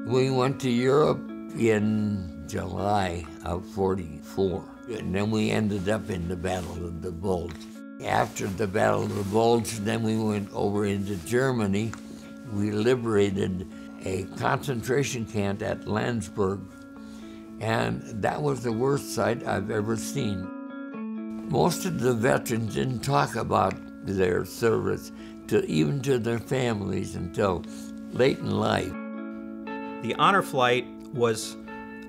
We went to Europe in July of '44, and then we ended up in the Battle of the Bulge. After the Battle of the Bulge, then we went over into Germany. We liberated a concentration camp at Landsberg, and that was the worst sight I've ever seen. Most of the veterans didn't talk about their service even to their families until late in life. The honor flight was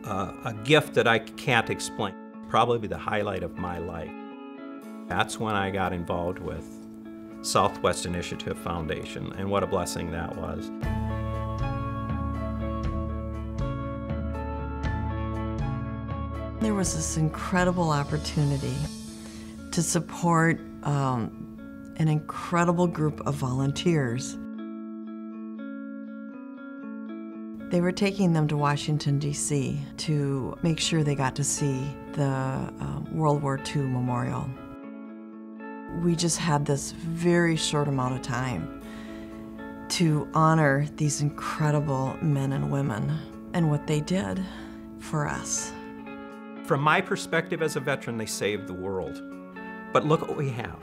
a gift that I can't explain. Probably the highlight of my life. That's when I got involved with Southwest Initiative Foundation, and what a blessing that was. There was this incredible opportunity to support an incredible group of volunteers. They were taking them to Washington, D.C. to make sure they got to see the World War II Memorial. We just had this very short amount of time to honor these incredible men and women and what they did for us. From my perspective as a veteran, they saved the world. But look what we have.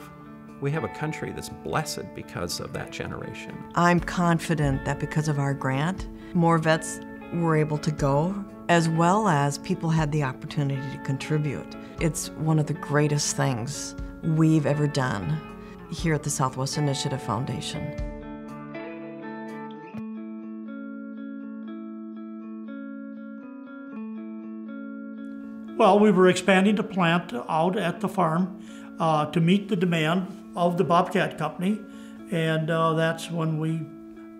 We have a country that's blessed because of that generation. I'm confident that because of our grant, more vets were able to go, as well as people had the opportunity to contribute. It's one of the greatest things we've ever done here at the Southwest Initiative Foundation. Well, we were expanding the plant out at the farm to meet the demand of the Bobcat Company, and that's when we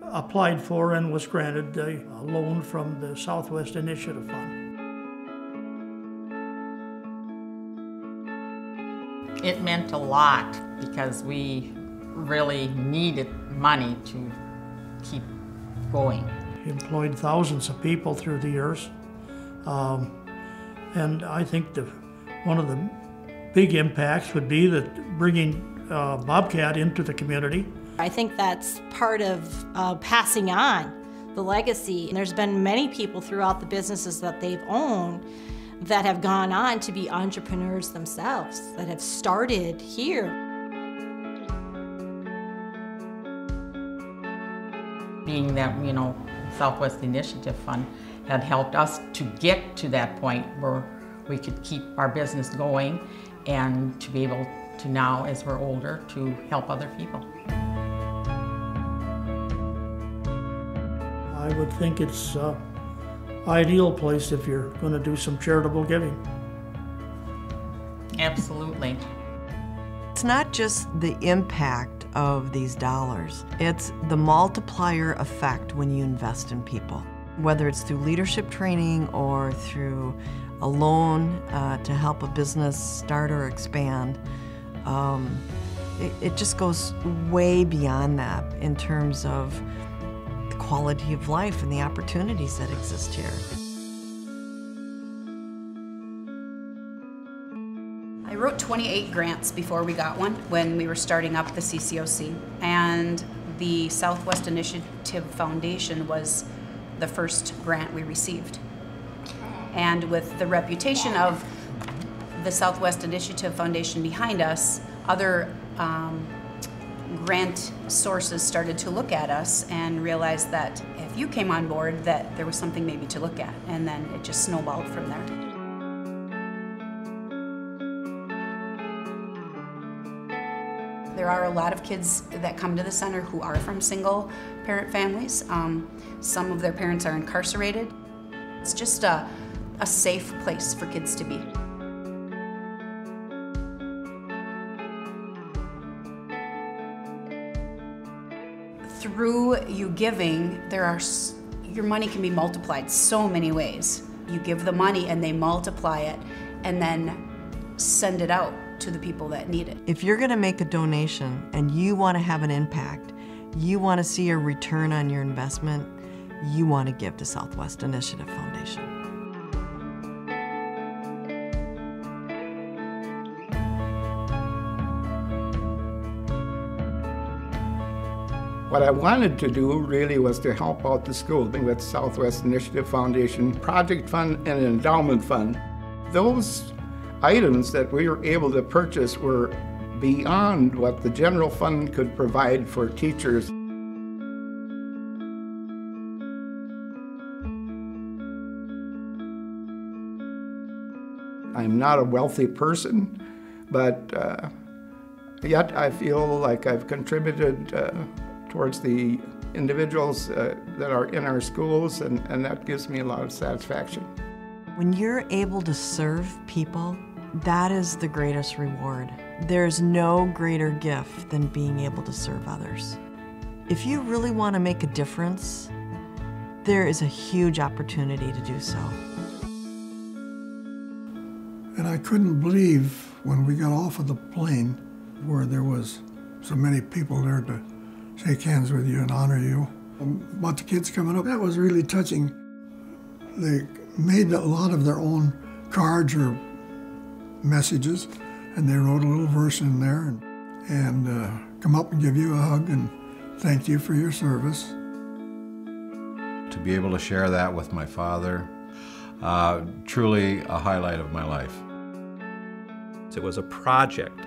applied for and was granted a loan from the Southwest Initiative Fund. It meant a lot because we really needed money to keep going. We employed thousands of people through the years. And I think one of the big impacts would be that bringing Bobcat into the community. I think that's part of passing on the legacy. And there's been many people throughout the businesses that they've owned that have gone on to be entrepreneurs themselves, that have started here. Being that, Southwest Initiative Fund had helped us to get to that point where we could keep our business going and to be able to now, as we're older, to help other people. I would think it's an ideal place if you're going to do some charitable giving. Absolutely. It's not just the impact of these dollars, it's the multiplier effect when you invest in people. Whether it's through leadership training or through a loan to help a business start or expand, it just goes way beyond that in terms of the quality of life and the opportunities that exist here. I wrote 28 grants before we got one when we were starting up the CCOC, and the Southwest Initiative Foundation was the first grant we received. And with the reputation of the Southwest Initiative Foundation behind us, other grant sources started to look at us and realized that if you came on board, that there was something maybe to look at, and then it just snowballed from there. There are a lot of kids that come to the center who are from single parent families. Some of their parents are incarcerated. It's just a safe place for kids to be. Through you giving, your money can be multiplied so many ways. You give the money and they multiply it and then send it out to the people that need it. If you're going to make a donation and you want to have an impact, you want to see a return on your investment, you want to give to Southwest Initiative Foundation. What I wanted to do really was to help out the school with Southwest Initiative Foundation Project Fund and an endowment fund. Those items that we were able to purchase were beyond what the general fund could provide for teachers. I'm not a wealthy person, but yet I feel like I've contributed towards the individuals that are in our schools, and that gives me a lot of satisfaction. When you're able to serve people, that is the greatest reward. There's no greater gift than being able to serve others. If you really want to make a difference, there is a huge opportunity to do so. And I couldn't believe when we got off of the plane where there was so many people there to shake hands with you and honor you. About the kids coming up, that was really touching. They made a lot of their own cards or messages, and they wrote a little verse in there and come up and give you a hug and thank you for your service. To be able to share that with my father, truly a highlight of my life. It was a project.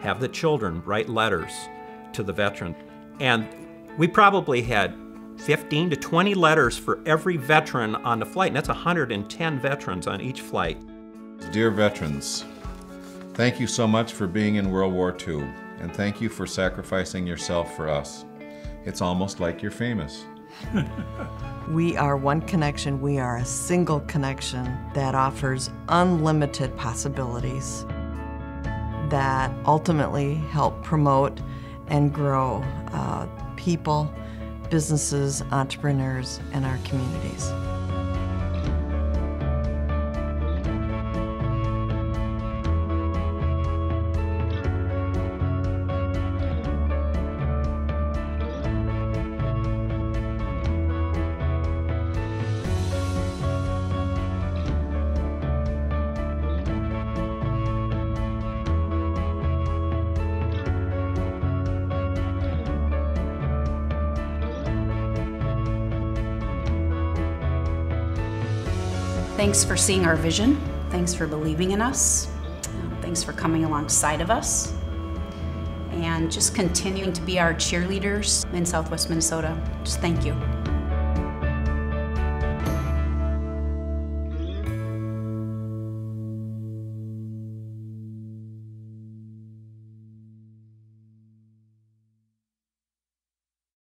Have the children write letters to the veteran. And we probably had 15 to 20 letters for every veteran on the flight, and that's 110 veterans on each flight. Dear veterans, thank you so much for being in World War II, and thank you for sacrificing yourself for us. It's almost like you're famous. We are one connection. We are a single connection that offers unlimited possibilities that ultimately help promote and grow people, businesses, entrepreneurs, and our communities. Thanks for seeing our vision. Thanks for believing in us. Thanks for coming alongside of us. And just continuing to be our cheerleaders in Southwest Minnesota. Just thank you.